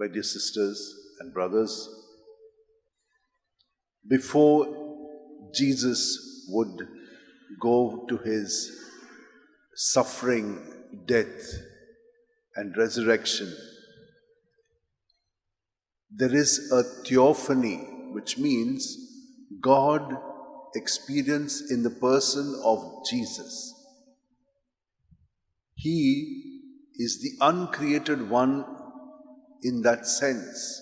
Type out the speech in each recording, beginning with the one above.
My dear sisters and brothers, before Jesus would go to his suffering, death and resurrection, there is a theophany, which means God experienced in the person of Jesus. He is the uncreated one in that sense.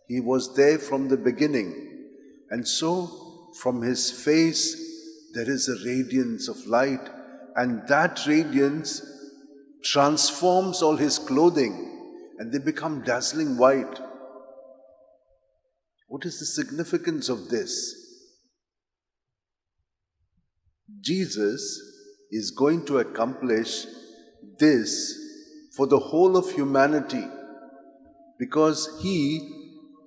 He was there from the beginning. And so, from his face, there is a radiance of light, and that radiance transforms all his clothing, and they become dazzling white. What is the significance of this? Jesus is going to accomplish this for the whole of humanity, because he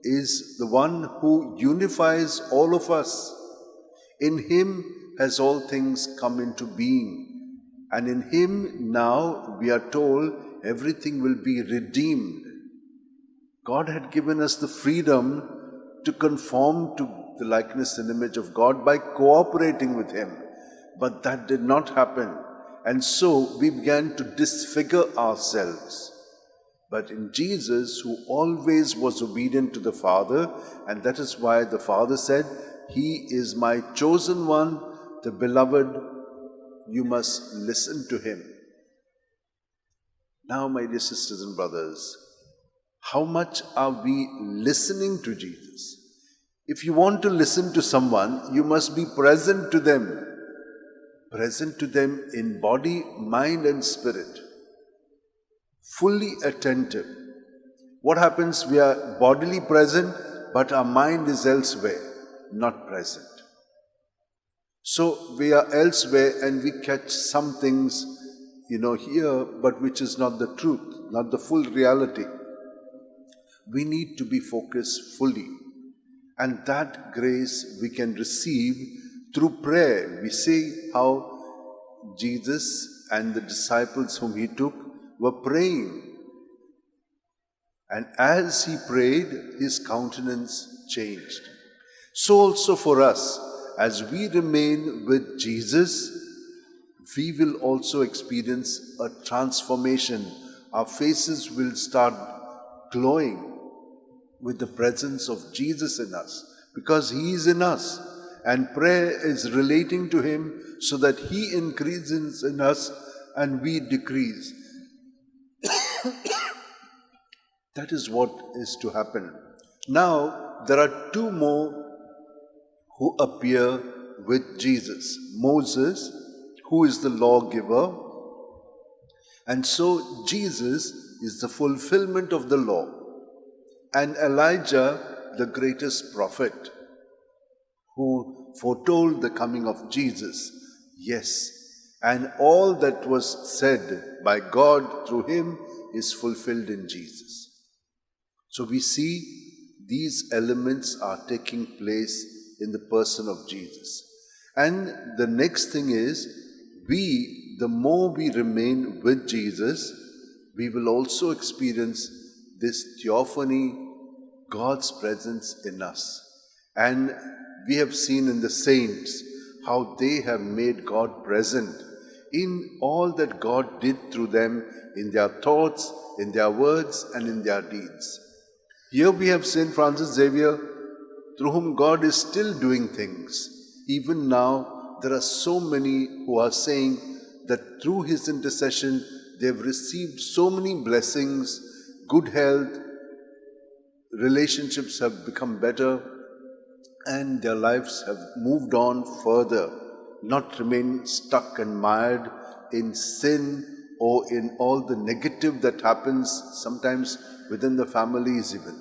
is the one who unifies all of us. In him has all things come into being, and in him now we are told everything will be redeemed. God had given us the freedom to conform to the likeness and image of God by cooperating with him, but that did not happen, and so we began to disfigure ourselves. But in Jesus, who always was obedient to the Father, and that is why the Father said, "He is my chosen one, the beloved, you must listen to him." Now, my dear sisters and brothers, how much are we listening to Jesus? If you want to listen to someone, you must be present to them. Present to them in body, mind and spirit. Fully attentive. What happens? We are bodily present, but our mind is elsewhere, not present. So we are elsewhere and we catch some things, here, but which is not the truth, not the full reality. We need to be focused fully. And that grace we can receive through prayer. We see how Jesus and the disciples whom he took were praying. And as he prayed, his countenance changed. So also for us, as we remain with Jesus, we will also experience a transformation. Our faces will start glowing with the presence of Jesus in us, because he is in us, and prayer is relating to him so that he increases in us and we decrease. That is what is to happen. Now, there are two more who appear with Jesus. Moses, who is the lawgiver, and so Jesus is the fulfillment of the law. And Elijah, the greatest prophet, who foretold the coming of Jesus. Yes, and all that was said by God through him is fulfilled in Jesus. So we see these elements are taking place in the person of Jesus. And the next thing is, the more we remain with Jesus, we will also experience this theophany, God's presence in us. And we have seen in the saints how they have made God present in all that God did through them, in their thoughts, in their words, and in their deeds. Here we have St. Francis Xavier, through whom God is still doing things. Even now, there are so many who are saying that through his intercession, they have received so many blessings, good health, relationships have become better, and their lives have moved on further, not remain stuck and mired in sin or in all the negative that happens sometimes within the families even.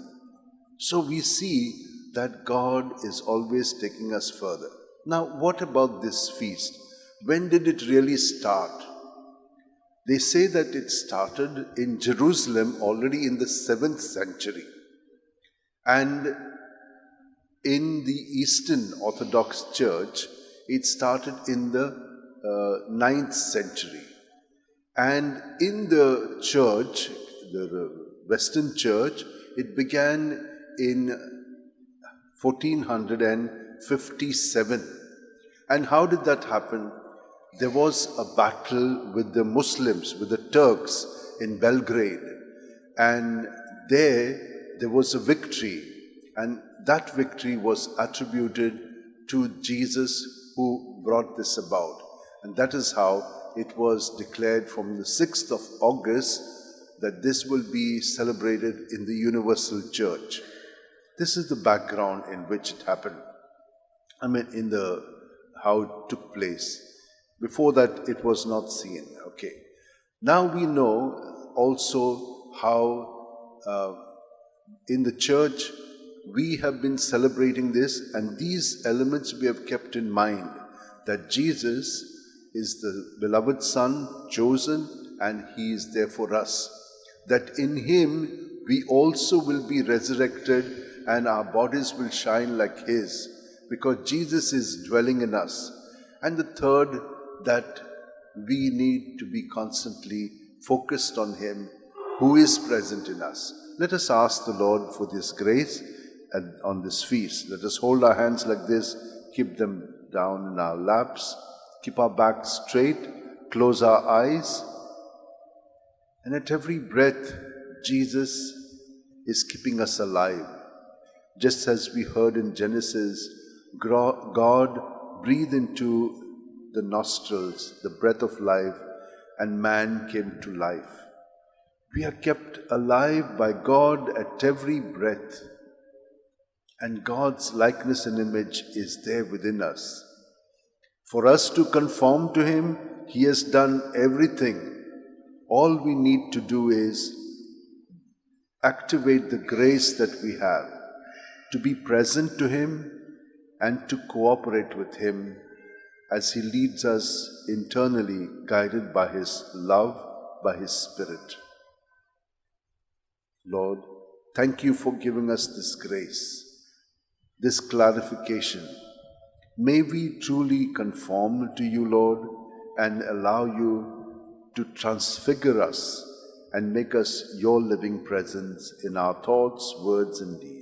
So we see that God is always taking us further. Now, what about this feast? When did it really start? They say that it started in Jerusalem already in the 7th century. And in the Eastern Orthodox Church, it started in the 9th century. And in the church, the Western Church, it began in 1457. And how did that happen? There was a battle with the Muslims, with the Turks in Belgrade. And there was a victory. And that victory was attributed to Jesus who brought this about. And that is how it was declared from the 6th of August that this will be celebrated in the Universal Church. This is the background in which it happened. How it took place. Before that, it was not seen. Okay. Now we know also how in the church we have been celebrating this, and these elements we have kept in mind, that Jesus is the beloved Son, chosen, and He is there for us. That in Him we also will be resurrected and our bodies will shine like His, because Jesus is dwelling in us. And the third, that we need to be constantly focused on Him who is present in us. Let us ask the Lord for this grace and on this feast. Let us hold our hands like this, keep them down in our laps, keep our backs straight, close our eyes, and at every breath, Jesus is keeping us alive. Just as we heard in Genesis, God breathed into the nostrils the breath of life, and man came to life. We are kept alive by God at every breath, and God's likeness and image is there within us. For us to conform to Him, He has done everything. All we need to do is activate the grace that we have, to be present to Him and to cooperate with Him as He leads us internally, guided by His love, by His Spirit. Lord, thank You for giving us this grace, this clarification. May we truly conform to You, Lord, and allow You to transfigure us and make us Your living presence in our thoughts, words, and deeds.